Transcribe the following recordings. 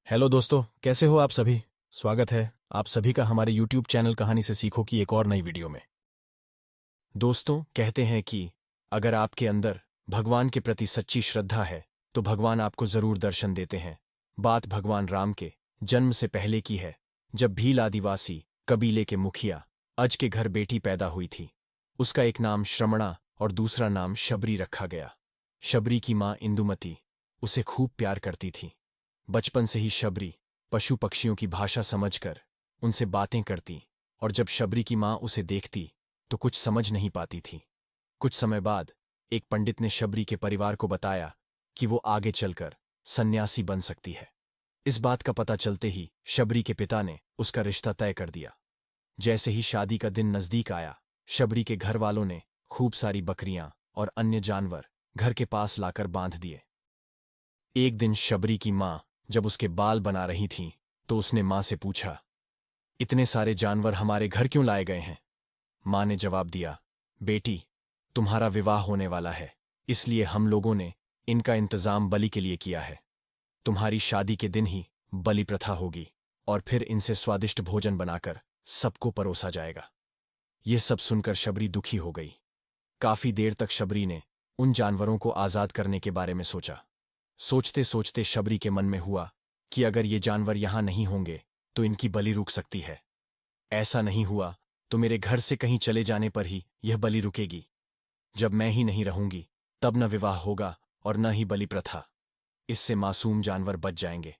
Hello दोस्तों, कैसे हो आप सभी। स्वागत है आप सभी का हमारे YouTube चैनल कहानी से सीखो की एक और नई वीडियो में। दोस्तों, कहते हैं कि अगर आपके अंदर भगवान के प्रति सच्ची श्रद्धा है तो भगवान आपको जरूर दर्शन देते हैं। बात भगवान राम के जन्म से पहले की है, जब भील आदिवासी कबीले के मुखिया अज के घर बेटी पैदा हुई थी। उसका एक नाम श्रमणा और दूसरा नाम शबरी रखा गया। शबरी की माँ इंदुमती उसे खूब प्यार करती थी। बचपन से ही शबरी पशु पक्षियों की भाषा समझकर उनसे बातें करती, और जब शबरी की माँ उसे देखती तो कुछ समझ नहीं पाती थी। कुछ समय बाद एक पंडित ने शबरी के परिवार को बताया कि वो आगे चलकर सन्यासी बन सकती है। इस बात का पता चलते ही शबरी के पिता ने उसका रिश्ता तय कर दिया। जैसे ही शादी का दिन नजदीक आया, शबरी के घर वालों ने खूब सारी बकरियां और अन्य जानवर घर के पास लाकर बांध दिए। एक दिन शबरी की माँ जब उसके बाल बना रही थीं, तो उसने माँ से पूछा, इतने सारे जानवर हमारे घर क्यों लाए गए हैं। माँ ने जवाब दिया, बेटी, तुम्हारा विवाह होने वाला है, इसलिए हम लोगों ने इनका इंतजाम बलि के लिए किया है। तुम्हारी शादी के दिन ही बलि प्रथा होगी और फिर इनसे स्वादिष्ट भोजन बनाकर सबको परोसा जाएगा। यह सब सुनकर शबरी दुखी हो गई। काफी देर तक शबरी ने उन जानवरों को आजाद करने के बारे में सोचा। सोचते सोचते शबरी के मन में हुआ कि अगर ये जानवर यहां नहीं होंगे तो इनकी बलि रुक सकती है। ऐसा नहीं हुआ तो मेरे घर से कहीं चले जाने पर ही यह बलि रुकेगी। जब मैं ही नहीं रहूंगी तब न विवाह होगा और न ही बलि प्रथा। इससे मासूम जानवर बच जाएंगे।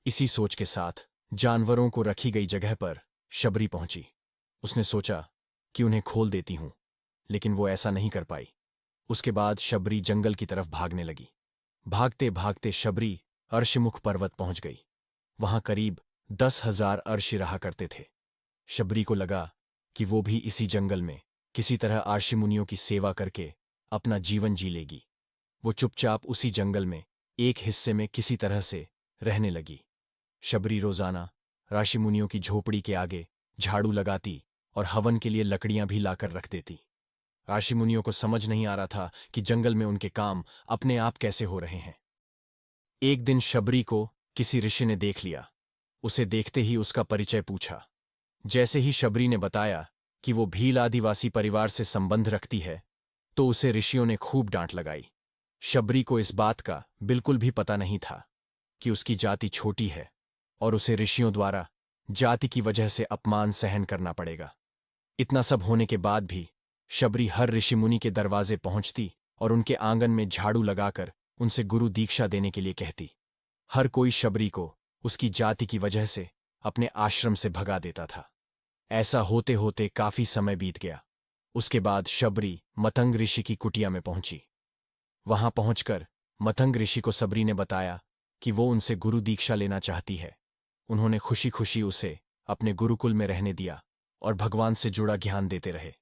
इसी सोच के साथ जानवरों को रखी गई जगह पर शबरी पहुंची। उसने सोचा कि उन्हें खोल देती हूं, लेकिन वो ऐसा नहीं कर पाई। उसके बाद शबरी जंगल की तरफ भागने लगी। भागते भागते शबरी अर्शमुख पर्वत पहुंच गई। वहां करीब 10,000 अर्शी रहा करते थे। शबरी को लगा कि वो भी इसी जंगल में किसी तरह अर्षि मुनियों की सेवा करके अपना जीवन जी लेगी। वो चुपचाप उसी जंगल में एक हिस्से में किसी तरह से रहने लगी। शबरी रोजाना ऋषि मुनियों की झोपड़ी के आगे झाड़ू लगाती और हवन के लिए लकड़ियां भी लाकर रख देती। ऋषि मुनियों को समझ नहीं आ रहा था कि जंगल में उनके काम अपने आप कैसे हो रहे हैं। एक दिन शबरी को किसी ऋषि ने देख लिया। उसे देखते ही उसका परिचय पूछा। जैसे ही शबरी ने बताया कि वो भील आदिवासी परिवार से संबंध रखती है, तो उसे ऋषियों ने खूब डांट लगाई। शबरी को इस बात का बिल्कुल भी पता नहीं था कि उसकी जाति छोटी है और उसे ऋषियों द्वारा जाति की वजह से अपमान सहन करना पड़ेगा। इतना सब होने के बाद भी शबरी हर ऋषि मुनि के दरवाजे पहुंचती और उनके आंगन में झाड़ू लगाकर उनसे गुरु दीक्षा देने के लिए कहती। हर कोई शबरी को उसकी जाति की वजह से अपने आश्रम से भगा देता था। ऐसा होते होते काफी समय बीत गया। उसके बाद शबरी मतंग ऋषि की कुटिया में पहुंची। वहां पहुंचकर मतंग ऋषि को शबरी ने बताया कि वो उनसे गुरु दीक्षा लेना चाहती है। उन्होंने खुशी खुशी उसे अपने गुरुकुल में रहने दिया और भगवान से जुड़ा ज्ञान देते रहे।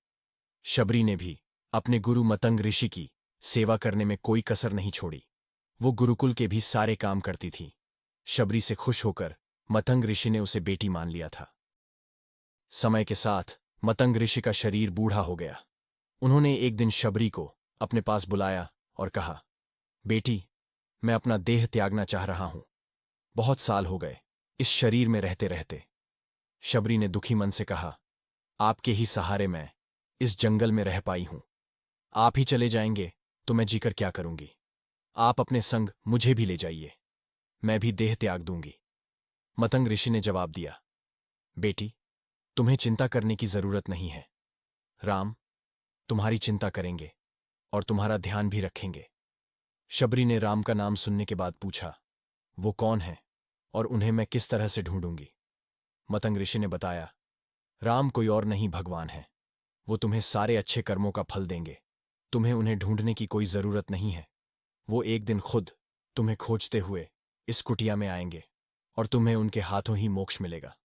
शबरी ने भी अपने गुरु मतंग ऋषि की सेवा करने में कोई कसर नहीं छोड़ी। वो गुरुकुल के भी सारे काम करती थी। शबरी से खुश होकर मतंग ऋषि ने उसे बेटी मान लिया था। समय के साथ मतंग ऋषि का शरीर बूढ़ा हो गया। उन्होंने एक दिन शबरी को अपने पास बुलाया और कहा, बेटी, मैं अपना देह त्यागना चाह रहा हूं। बहुत साल हो गए इस शरीर में रहते रहते। शबरी ने दुखी मन से कहा, आपके ही सहारे मैं इस जंगल में रह पाई हूं। आप ही चले जाएंगे तो मैं जीकर क्या करूंगी। आप अपने संग मुझे भी ले जाइए, मैं भी देह त्याग दूंगी। मतंग ऋषि ने जवाब दिया, बेटी, तुम्हें चिंता करने की जरूरत नहीं है। राम तुम्हारी चिंता करेंगे और तुम्हारा ध्यान भी रखेंगे। शबरी ने राम का नाम सुनने के बाद पूछा, वो कौन है और उन्हें मैं किस तरह से ढूंढूंगी। मतंग ऋषि ने बताया, राम कोई और नहीं भगवान है। वो तुम्हें सारे अच्छे कर्मों का फल देंगे। तुम्हें उन्हें ढूंढने की कोई जरूरत नहीं है। वो एक दिन खुद तुम्हें खोजते हुए इस कुटिया में आएंगे और तुम्हें उनके हाथों ही मोक्ष मिलेगा।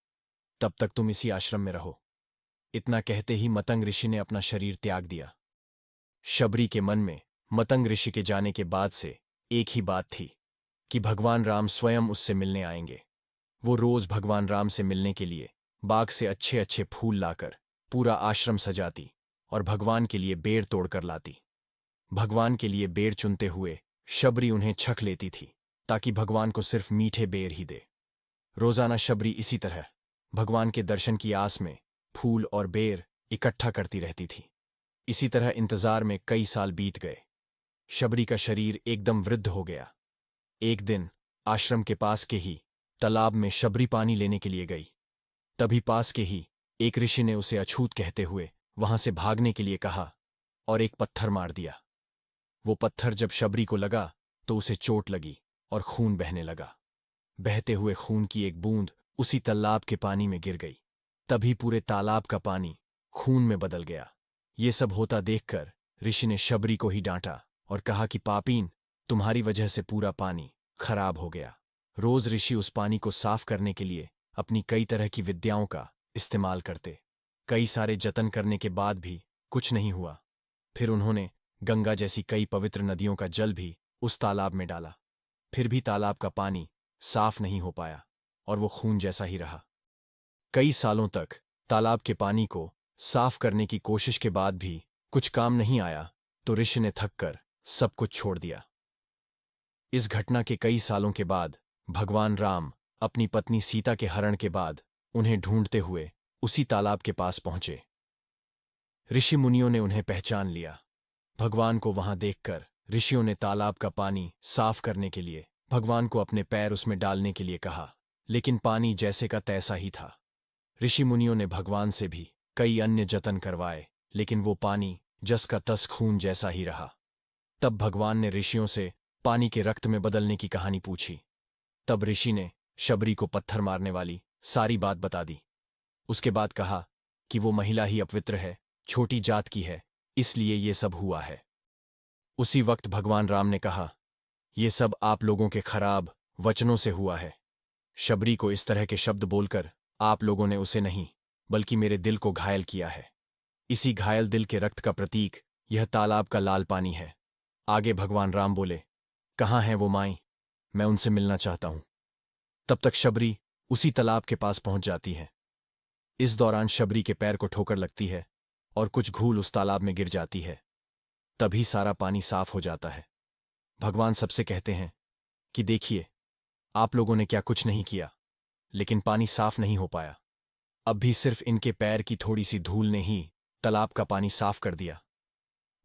तब तक तुम इसी आश्रम में रहो। इतना कहते ही मतंग ऋषि ने अपना शरीर त्याग दिया। शबरी के मन में मतंग ऋषि के जाने के बाद से एक ही बात थी कि भगवान राम स्वयं उससे मिलने आएंगे। वो रोज भगवान राम से मिलने के लिए बाग से अच्छे अच्छे फूल लाकर पूरा आश्रम सजाती और भगवान के लिए बेर तोड़कर लाती। भगवान के लिए बेर चुनते हुए शबरी उन्हें छक लेती थी ताकि भगवान को सिर्फ मीठे बेर ही दे। रोजाना शबरी इसी तरह भगवान के दर्शन की आस में फूल और बेर इकट्ठा करती रहती थी। इसी तरह इंतजार में कई साल बीत गए। शबरी का शरीर एकदम वृद्ध हो गया। एक दिन आश्रम के पास के ही तालाब में शबरी पानी लेने के लिए गई। तभी पास के ही एक ऋषि ने उसे अछूत कहते हुए वहां से भागने के लिए कहा और एक पत्थर मार दिया। वो पत्थर जब शबरी को लगा तो उसे चोट लगी और खून बहने लगा। बहते हुए खून की एक बूंद उसी तालाब के पानी में गिर गई। तभी पूरे तालाब का पानी खून में बदल गया। ये सब होता देखकर ऋषि ने शबरी को ही डांटा और कहा कि पापीन, तुम्हारी वजह से पूरा पानी खराब हो गया। रोज ऋषि उस पानी को साफ करने के लिए अपनी कई तरह की विद्याओं का इस्तेमाल करते। कई सारे जतन करने के बाद भी कुछ नहीं हुआ। फिर उन्होंने गंगा जैसी कई पवित्र नदियों का जल भी उस तालाब में डाला। फिर भी तालाब का पानी साफ नहीं हो पाया और वो खून जैसा ही रहा। कई सालों तक तालाब के पानी को साफ करने की कोशिश के बाद भी कुछ काम नहीं आया तो ऋषि ने थककर सब कुछ छोड़ दिया। इस घटना के कई सालों के बाद भगवान राम अपनी पत्नी सीता के हरण के बाद उन्हें ढूंढते हुए उसी तालाब के पास पहुंचे। ऋषि मुनियों ने उन्हें पहचान लिया। भगवान को वहां देखकर ऋषियों ने तालाब का पानी साफ करने के लिए भगवान को अपने पैर उसमें डालने के लिए कहा, लेकिन पानी जैसे का तैसा ही था। ऋषि मुनियों ने भगवान से भी कई अन्य जतन करवाए, लेकिन वो पानी जस का तस खून जैसा ही रहा। तब भगवान ने ऋषियों से पानी के रक्त में बदलने की कहानी पूछी। तब ऋषि ने शबरी को पत्थर मारने वाली सारी बात बता दी। उसके बाद कहा कि वो महिला ही अपवित्र है, छोटी जात की है, इसलिए ये सब हुआ है। उसी वक्त भगवान राम ने कहा, ये सब आप लोगों के खराब वचनों से हुआ है। शबरी को इस तरह के शब्द बोलकर आप लोगों ने उसे नहीं बल्कि मेरे दिल को घायल किया है। इसी घायल दिल के रक्त का प्रतीक यह तालाब का लाल पानी है। आगे भगवान राम बोले, कहाँ हैं वो माई, मैं उनसे मिलना चाहता हूं। तब तक शबरी उसी तालाब के पास पहुंच जाती है। इस दौरान शबरी के पैर को ठोकर लगती है और कुछ घूल उस तालाब में गिर जाती है। तभी सारा पानी साफ हो जाता है। भगवान सबसे कहते हैं कि देखिए, आप लोगों ने क्या कुछ नहीं किया, लेकिन पानी साफ नहीं हो पाया। अब भी सिर्फ इनके पैर की थोड़ी सी धूल ने ही तालाब का पानी साफ कर दिया।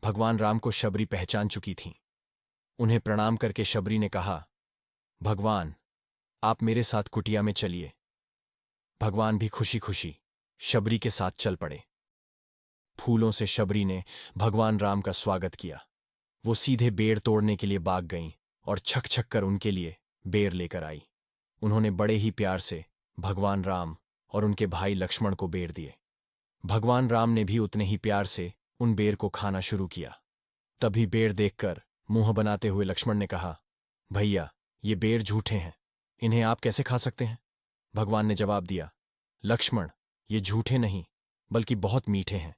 भगवान राम को शबरी पहचान चुकी थी। उन्हें प्रणाम करके शबरी ने कहा, भगवान, आप मेरे साथ कुटिया में चलिए। भगवान भी खुशी खुशी शबरी के साथ चल पड़े। फूलों से शबरी ने भगवान राम का स्वागत किया। वो सीधे बेर तोड़ने के लिए भाग गईं और छक छक कर उनके लिए बेर लेकर आई। उन्होंने बड़े ही प्यार से भगवान राम और उनके भाई लक्ष्मण को बेर दिए। भगवान राम ने भी उतने ही प्यार से उन बेर को खाना शुरू किया। तभी बेर देखकर मुंह बनाते हुए लक्ष्मण ने कहा, भैया, ये बेर झूठे हैं, इन्हें आप कैसे खा सकते हैं? भगवान ने जवाब दिया, लक्ष्मण, ये झूठे नहीं बल्कि बहुत मीठे हैं।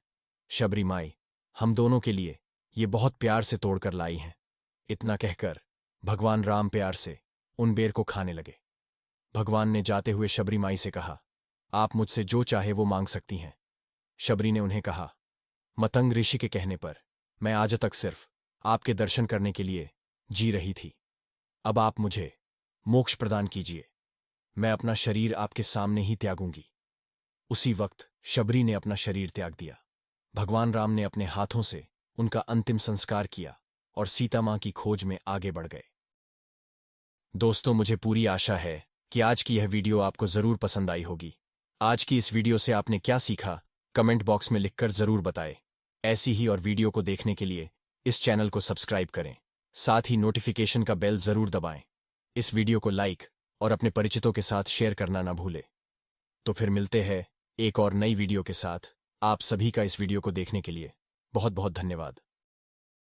शबरी माई हम दोनों के लिए ये बहुत प्यार से तोड़कर लाई हैं। इतना कहकर भगवान राम प्यार से उन बेर को खाने लगे। भगवान ने जाते हुए शबरी माई से कहा, आप मुझसे जो चाहे वो मांग सकती हैं। शबरी ने उन्हें कहा, मतंग ऋषि के कहने पर मैं आज तक सिर्फ आपके दर्शन करने के लिए जी रही थी। अब आप मुझे मोक्ष प्रदान कीजिए। मैं अपना शरीर आपके सामने ही त्यागूंगी। उसी वक्त शबरी ने अपना शरीर त्याग दिया। भगवान राम ने अपने हाथों से उनका अंतिम संस्कार किया और सीता मां की खोज में आगे बढ़ गए। दोस्तों, मुझे पूरी आशा है कि आज की यह वीडियो आपको जरूर पसंद आई होगी। आज की इस वीडियो से आपने क्या सीखा, कमेंट बॉक्स में लिखकर जरूर बताएं। ऐसी ही और वीडियो को देखने के लिए इस चैनल को सब्सक्राइब करें, साथ ही नोटिफिकेशन का बेल जरूर दबाएं। इस वीडियो को लाइक और अपने परिचितों के साथ शेयर करना ना भूलें। तो फिर मिलते हैं एक और नई वीडियो के साथ। आप सभी का इस वीडियो को देखने के लिए बहुत बहुत धन्यवाद।